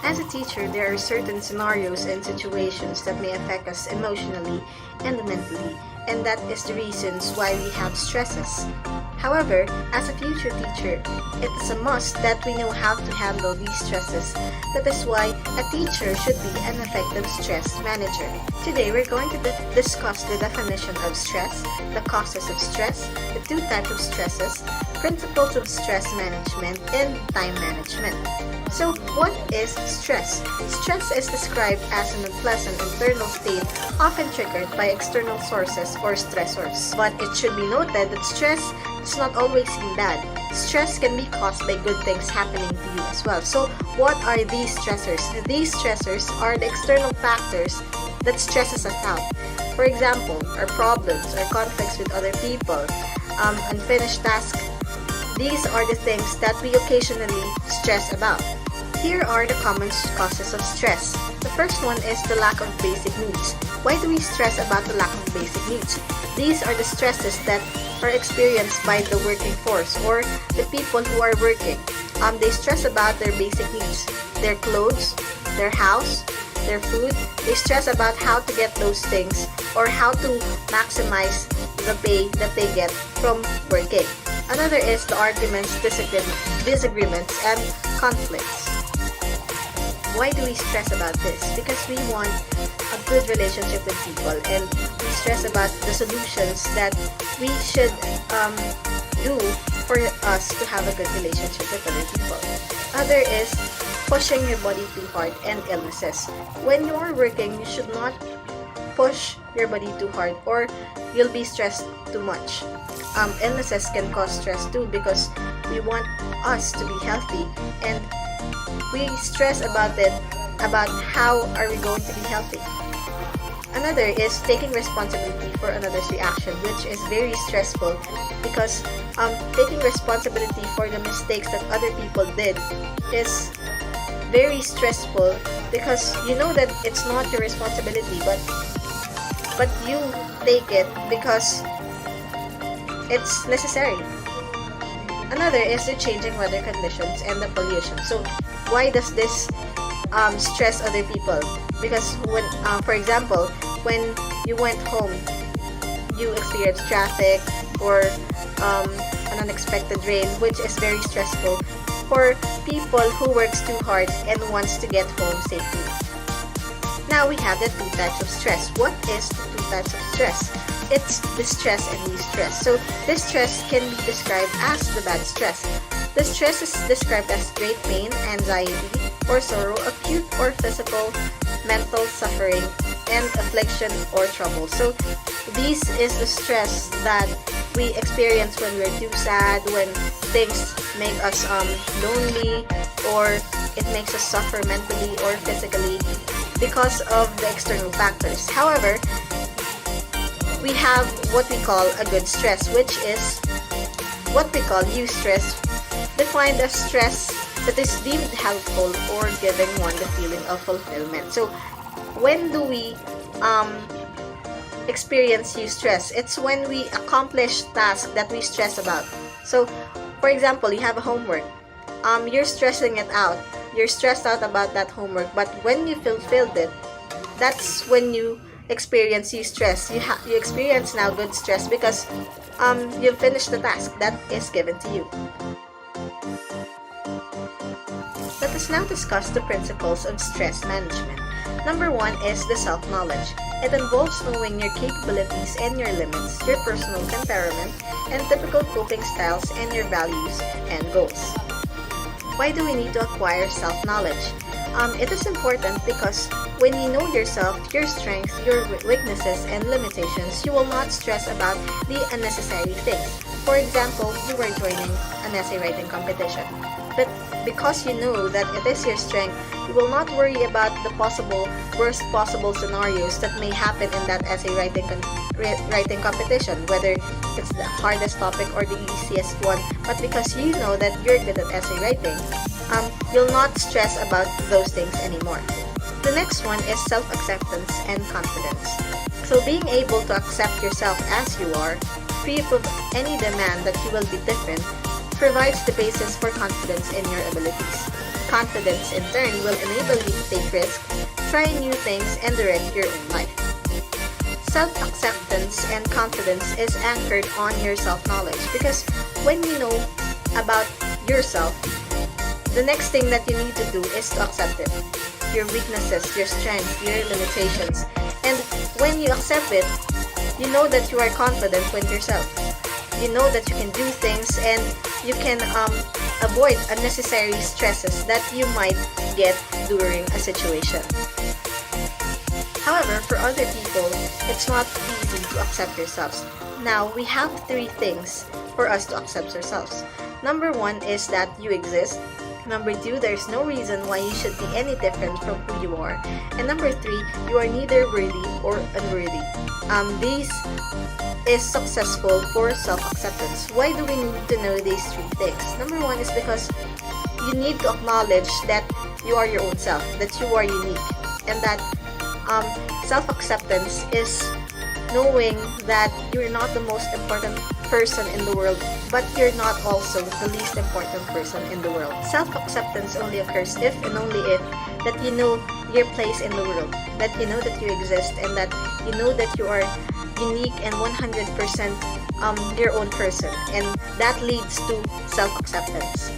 As a teacher, there are certain scenarios and situations that may affect us emotionally and mentally, and that is the reasons why we have stresses. However, as a future teacher, it is a must that we know how to handle these stresses. That is why a teacher should be an effective stress manager. Today, we're going to discuss the definition of stress, the causes of stress, the two types of stresses, principles of stress management, and time management. So, what is stress? Stress is described as an unpleasant internal state often triggered by external sources or stressors. But it should be noted that stress does not always seem bad. Stress can be caused by good things happening to you as well. So, what are these stressors? These stressors are the external factors that stresses us out. For example, our problems, our conflicts with other people, unfinished tasks. These are the things that we occasionally stress about. Here are the common causes of stress. The first one is the lack of basic needs. Why do we stress about the lack of basic needs? These are the stresses that are experienced by the working force or the people who are working. They stress about their basic needs, their clothes, their house, their food. They stress about how to get those things or how to maximize the pay that they get from working. Another is the arguments, disagreements, and conflicts. Why do we stress about this? Because we want a good relationship with people, and we stress about the solutions that we should do for us to have a good relationship with other people. Other is pushing your body too hard and illnesses. When you're working, you should not push your body too hard or you'll be stressed too much. Illnesses can cause stress too because we want us to be healthy and we stress about it, about how are we going to be healthy. Another is taking responsibility for another's reaction, which is very stressful because taking responsibility for the mistakes that other people did is very stressful because you know that it's not your responsibility, but you take it because it's necessary. Another is the changing weather conditions and the pollution. So why does this stress other people? Because when, for example, when you went home, you experienced traffic or an unexpected rain, which is very stressful for people who works too hard and wants to get home safely. Now we have the two types of stress. What is the two types of stress? It's distress and eustress. So distress can be described as the bad stress. The stress is described as great pain, anxiety, or sorrow, acute or physical, mental suffering, and affliction or trouble. So this is the stress that we experience when we're too sad, when things make us lonely, or it makes us suffer mentally or physically because of the external factors. However, we have what we call a good stress, which is what we call eustress, defined as stress that is deemed helpful or giving one the feeling of fulfillment. So when do we experience eustress? It's when we accomplish tasks that we stress about. So for example, you have a homework, you're stressing it out, you're stressed out about that homework, but when you fulfilled it, that's when you experience eustress. You experience now good stress because you finished the task that is given to you. Let us now discuss the principles of stress management. Number one is the self-knowledge. It involves knowing your capabilities and your limits, your personal temperament, and typical coping styles, and your values and goals. Why do we need to acquire self-knowledge? It is important because when you know yourself, your strengths, your weaknesses, and limitations, you will not stress about the unnecessary things. For example, you are joining an essay writing competition. But because you know that it is your strength, you will not worry about the worst possible scenarios that may happen in that essay writing competition, whether it's the hardest topic or the easiest one. But because you know that you're good at essay writing, you'll not stress about those things anymore. The next one is self-acceptance and confidence. So being able to accept yourself as you are, free of any demand that you will be different, provides the basis for confidence in your abilities. confidence in turn will enable you to take risks, try new things, and direct your own life. Self-acceptance and confidence is anchored on your self-knowledge, because when you know about yourself, the next thing that you need to do is to accept it. Your weaknesses, your strengths, your limitations. And when you accept it, you know that you are confident with yourself. You know that you can do things, and you can avoid unnecessary stresses that you might get during a situation. However, for other people, it's not easy to accept yourselves. Now, we have 3 things for us to accept ourselves. Number 1 is that you exist. Number 2, there's no reason why you should be any different from who you are. And number 3, you are neither worthy or unworthy. These is successful for self-acceptance. Why do we need to know these 3 things? Number 1 is because you need to acknowledge that you are your own self, that you are unique, and that self-acceptance is knowing that you're not the most important person in the world, but you're not also the least important person in the world. Self-acceptance only occurs if and only if that you know your place in the world, that you know that you exist, and that you know that you are unique and 100% your own person, and that leads to self-acceptance.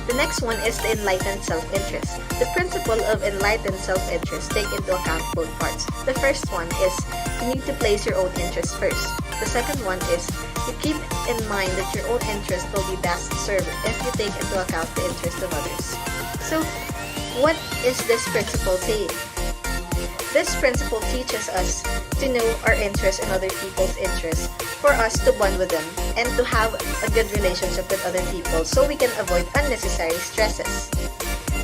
The next one is the enlightened self-interest. The principle of enlightened self-interest take into account both parts. The first one is you need to place your own interest first. The second one is you keep in mind that your own interest will be best served if you take into account the interest of others. So, what is this principle saying? This principle teaches us to know our interests and other people's interests, for us to bond with them and to have a good relationship with other people so we can avoid unnecessary stresses.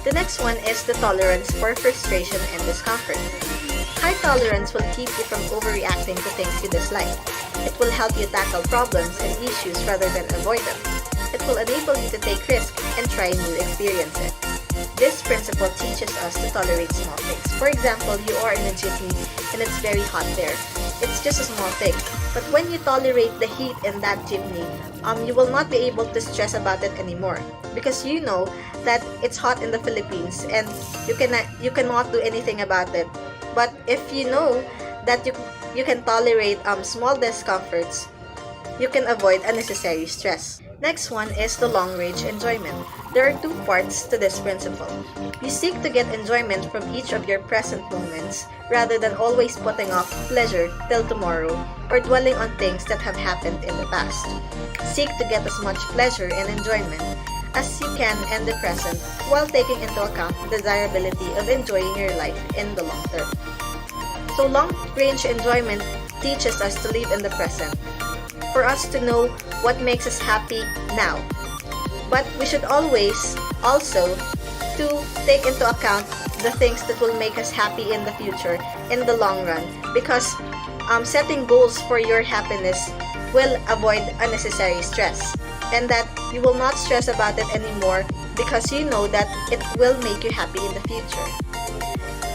The next one is the tolerance for frustration and discomfort. High tolerance will keep you from overreacting to things you dislike. It will help you tackle problems and issues rather than avoid them. It will enable you to take risks and try new experiences. This principle teaches us to tolerate small things. For example, you are in a jeepney and it's very hot there. It's just a small thing. But when you tolerate the heat in that jeepney, you will not be able to stress about it anymore, because you know that it's hot in the Philippines and you cannot do anything about it. But if you know that you can tolerate small discomforts, you can avoid unnecessary stress. Next one is the long-range enjoyment. There are 2 parts to this principle. You seek to get enjoyment from each of your present moments rather than always putting off pleasure till tomorrow or dwelling on things that have happened in the past. Seek to get as much pleasure and enjoyment as you can in the present while taking into account the desirability of enjoying your life in the long term. So long-range enjoyment teaches us to live in the present, for us to know what makes us happy now. But we should always also to take into account the things that will make us happy in the future, in the long run, because setting goals for your happiness will avoid unnecessary stress, and that you will not stress about it anymore because you know that it will make you happy in the future.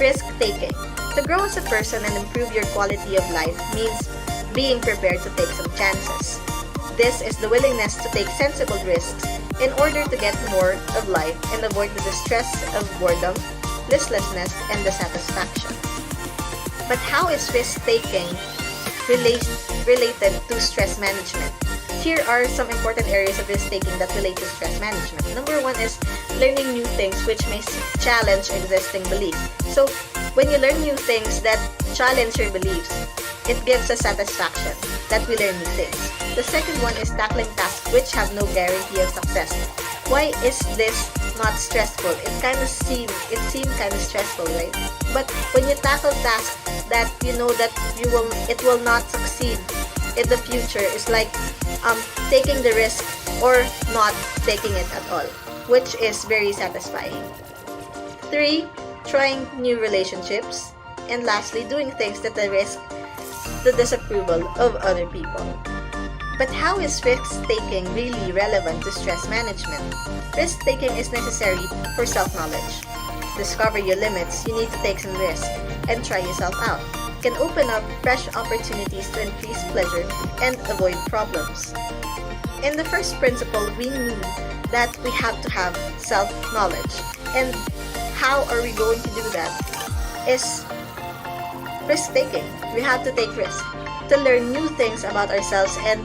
Risk-taking. To grow as a person and improve your quality of life means being prepared to take some chances. This is the willingness to take sensible risks in order to get more of life and avoid the distress of boredom, listlessness, and dissatisfaction. But how is risk-taking related to stress management? Here are some important areas of risk-taking that relate to stress management. Number 1 is learning new things which may challenge existing beliefs. So, when you learn new things that challenge your beliefs, it gives us satisfaction that we learn new things. The second one is tackling tasks which have no guarantee of success. Why is this not stressful? It seemed kind of stressful, right? But when you tackle tasks that you know that it will not succeed in the future, it's like taking the risk or not taking it at all, which is very satisfying. 3, trying new relationships. And lastly, doing things that risk the disapproval of other people. But how is risk-taking really relevant to stress management? Risk-taking is necessary for self-knowledge. To discover your limits, you need to take some risks and try yourself out. It can open up fresh opportunities to increase pleasure and avoid problems. In the first principle, we need that we have to have self-knowledge. And how are we going to do that? Is risk-taking. We have to take risk to learn new things about ourselves, and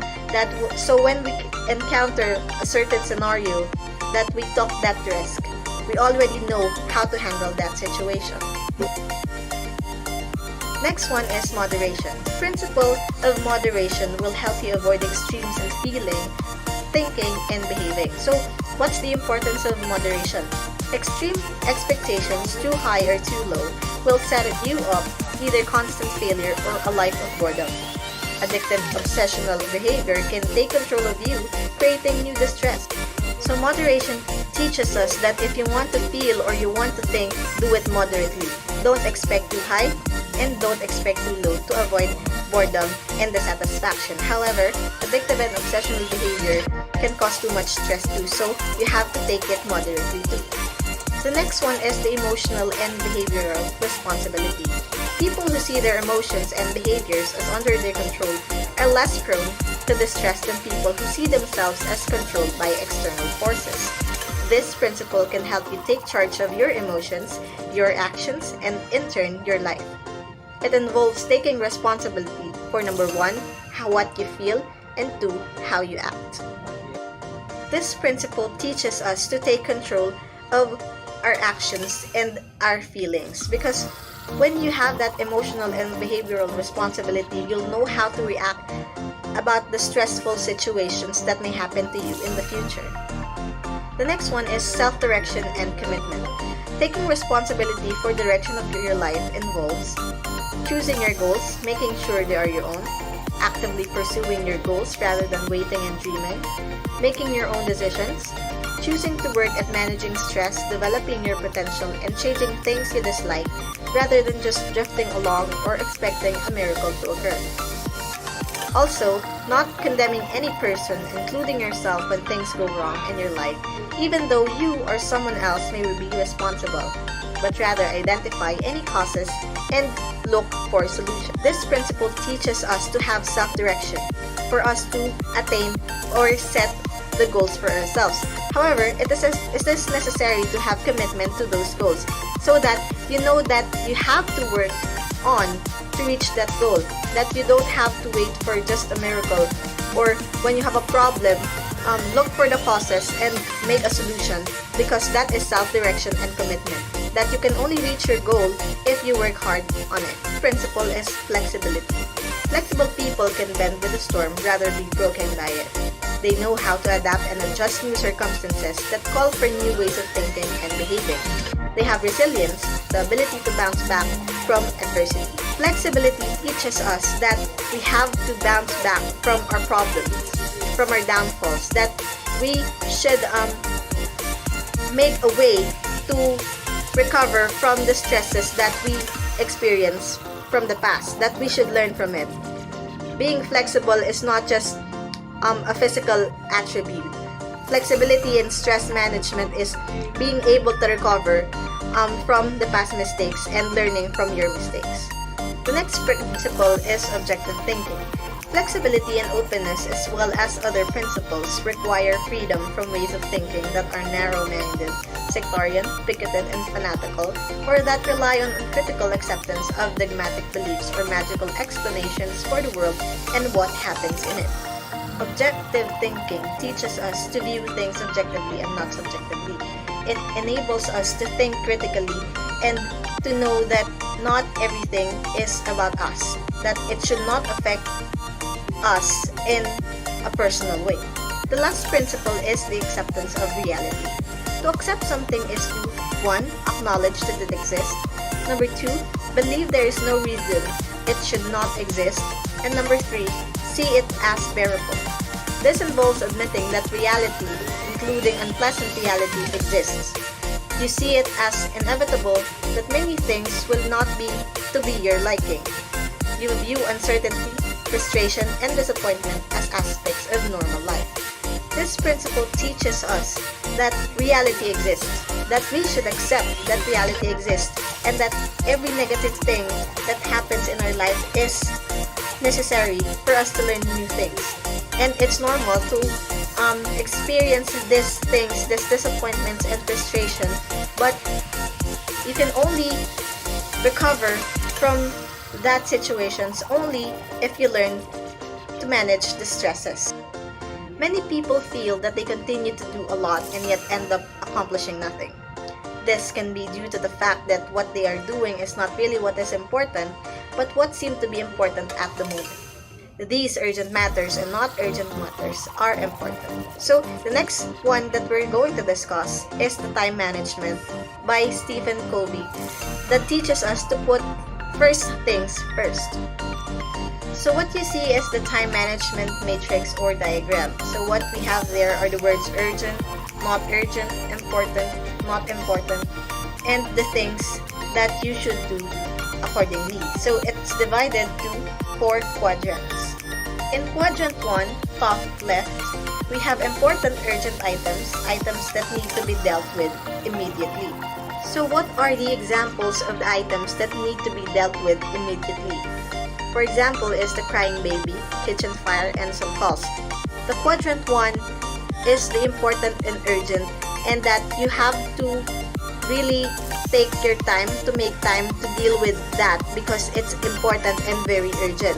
so when we encounter a certain scenario that we took that risk, we already know how to handle that situation. Next one is moderation. The principle of moderation will help you avoid extremes in feeling, thinking, and behaving. So, what's the importance of moderation? Extreme expectations, too high or too low, will set you up either constant failure or a life of boredom. Addictive obsessional behavior can take control of you, creating new distress. So moderation teaches us that if you want to feel or you want to think, do it moderately. Don't expect too high and don't expect too low to avoid boredom and dissatisfaction. However, addictive and obsessional behavior can cause too much stress too, so you have to take it moderately too. The next one is the emotional and behavioral responsibility. People who see their emotions and behaviors as under their control are less prone to distress than people who see themselves as controlled by external forces. This principle can help you take charge of your emotions, your actions, and in turn, your life. It involves taking responsibility for number 1, what you feel, and 2, how you act. This principle teaches us to take control of our actions and our feelings, because when you have that emotional and behavioral responsibility, you'll know how to react about the stressful situations that may happen to you in the future. The next one is self-direction and commitment. Taking responsibility for direction of your life involves choosing your goals, making sure they are your own, actively pursuing your goals rather than waiting and dreaming, making your own decisions, choosing to work at managing stress, developing your potential, and changing things you dislike rather than just drifting along or expecting a miracle to occur. Also, not condemning any person, including yourself, when things go wrong in your life, even though you or someone else may be responsible, but rather identify any causes and look for solutions. This principle teaches us to have self-direction for us to attain or set the goals for ourselves. However, it is necessary to have commitment to those goals so that you know that you have to work on to reach that goal, that you don't have to wait for just a miracle, or when you have a problem, look for the causes and make a solution, because that is self-direction and commitment, that you can only reach your goal if you work hard on it. Principle is flexibility. Flexible people can bend with the storm rather be broken by it. They know how to adapt and adjust new circumstances that call for new ways of thinking and behaving. They have resilience, the ability to bounce back from adversity. Flexibility teaches us that we have to bounce back from our problems, from our downfalls, that we should make a way to recover from the stresses that we experience from the past, that we should learn from it. Being flexible is not just a physical attribute. Flexibility and stress management is being able to recover from the past mistakes and learning from your mistakes. The next principle is objective thinking. Flexibility and openness, as well as other principles, require freedom from ways of thinking that are narrow-minded, sectarian, bigoted, and fanatical, or that rely on uncritical acceptance of dogmatic beliefs or magical explanations for the world and what happens in it. Objective thinking teaches us to view things objectively and not subjectively. It enables us to think critically and to know that not everything is about us, that it should not affect us in a personal way. The last principle is the acceptance of reality. To accept something is to 1. Acknowledge that it exists. Number 2. Believe there is no reason it should not exist. And number 3. See it as bearable. This involves admitting that reality, including unpleasant reality, exists. You see it as inevitable that many things will not be to be your liking. You view uncertainty, frustration, and disappointment as aspects of normal life. This principle teaches us that reality exists, that we should accept that reality exists, and that every negative thing that happens in our life is necessary for us to learn new things. And it's normal to experience these things, these disappointments and frustration, but you can only recover from that situations only if you learn to manage the stresses. Many people feel that they continue to do a lot and yet end up accomplishing nothing. This can be due to the fact that what they are doing is not really what is important, but what seemed to be important at the moment. These urgent matters and not urgent matters are important. So, the next one that we're going to discuss is the time management by Stephen Covey that teaches us to put first things first. So what you see is the time management matrix or diagram. So what we have there are the words urgent, not urgent, important, not important, and the things that you should do accordingly. So it's divided to 4 quadrants. In quadrant 1, top left, we have important urgent items, items that need to be dealt with immediately. So what are the examples of the items that need to be dealt with immediately? For example is the crying baby, kitchen fire, and some calls. The quadrant 1 is the important and urgent, and that you have to really take your time to make time to deal with that because it's important and very urgent.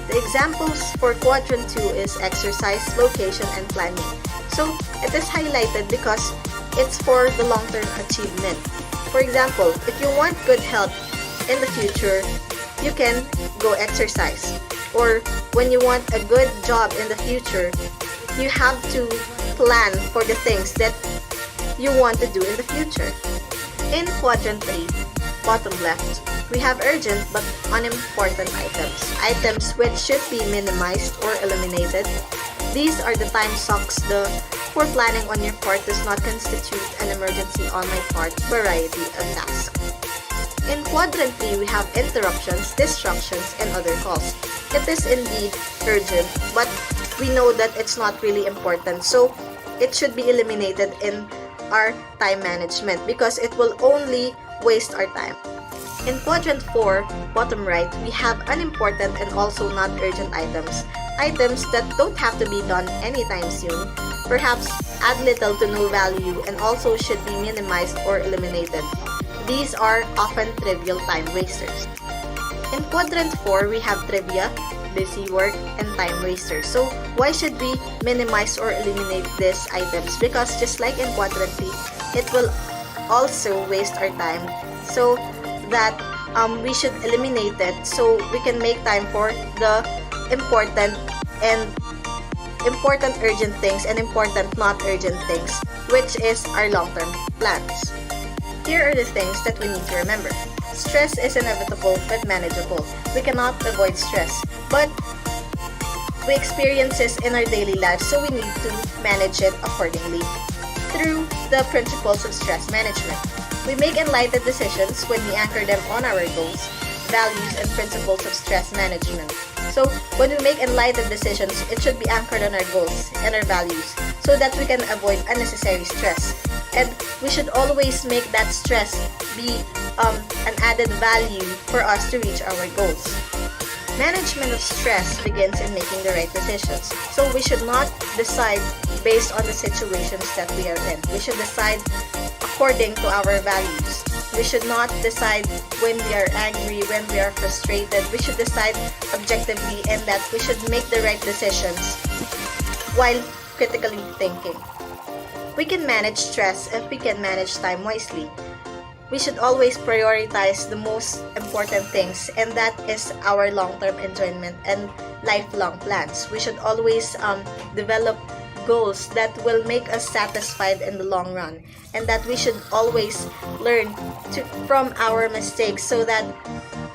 The examples for quadrant 2 is exercise, location, and planning. So it is highlighted because it's for the long-term achievement. For example, if you want good health in the future, you can go exercise. Or when you want a good job in the future, you have to plan for the things that you want to do in the future. In quadrant 3, bottom left, we have urgent but unimportant items. Items which should be minimized or eliminated. These are the time sucks the poor planning on your part does not constitute an emergency on my part variety of tasks. In quadrant 3, we have interruptions, distractions, and other calls. It is indeed urgent, but we know that it's not really important, so it should be eliminated in our time management because it will only waste our time. In quadrant 4, bottom right, we have unimportant and also not urgent items. Items that don't have to be done anytime soon, perhaps add little to no value, and also should be minimized or eliminated. These are often trivial time wasters. In quadrant 4, we have trivia, busy work, and time wasters. So why should we minimize or eliminate these items? Because just like in quadrant 3, it will also waste our time. So that we should eliminate it so we can make time for the important urgent things and important not urgent things, which is our long-term plans. Here are the things that we need to remember. Stress is inevitable but manageable. We cannot avoid stress, but we experience this in our daily lives, so we need to manage it accordingly through the principles of stress management. We make enlightened decisions when we anchor them on our goals, values, and principles of stress management. So, when we make enlightened decisions, it should be anchored on our goals and our values so that we can avoid unnecessary stress. And we should always make that stress be an added value for us to reach our goals. Management of stress begins in making the right decisions. So, we should not decide based on the situations that we are in. We should decide according to our values. We should not decide when we are angry, when we are frustrated. We should decide objectively and that we should make the right decisions while critically thinking. We can manage stress if we can manage time wisely. We should always prioritize the most important things, and that is our long-term enjoyment and lifelong plans. We should always develop goals that will make us satisfied in the long run, and that we should always learn from our mistakes so that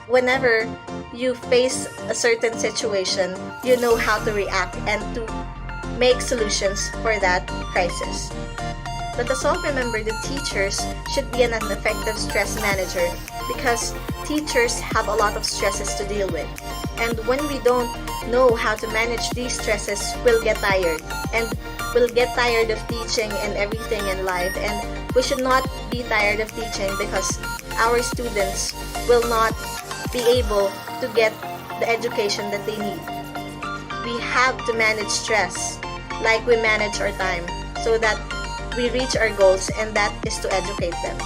whenever you face a certain situation, you know how to react and to make solutions for that crisis. Let us all remember that teachers should be an effective stress manager because teachers have a lot of stresses to deal with. And when we don't know how to manage these stresses, we'll get tired. And we'll get tired of teaching and everything in life. And we should not be tired of teaching because our students will not be able to get the education that they need. We have to manage stress like we manage our time so that we reach our goals, and that is to educate them.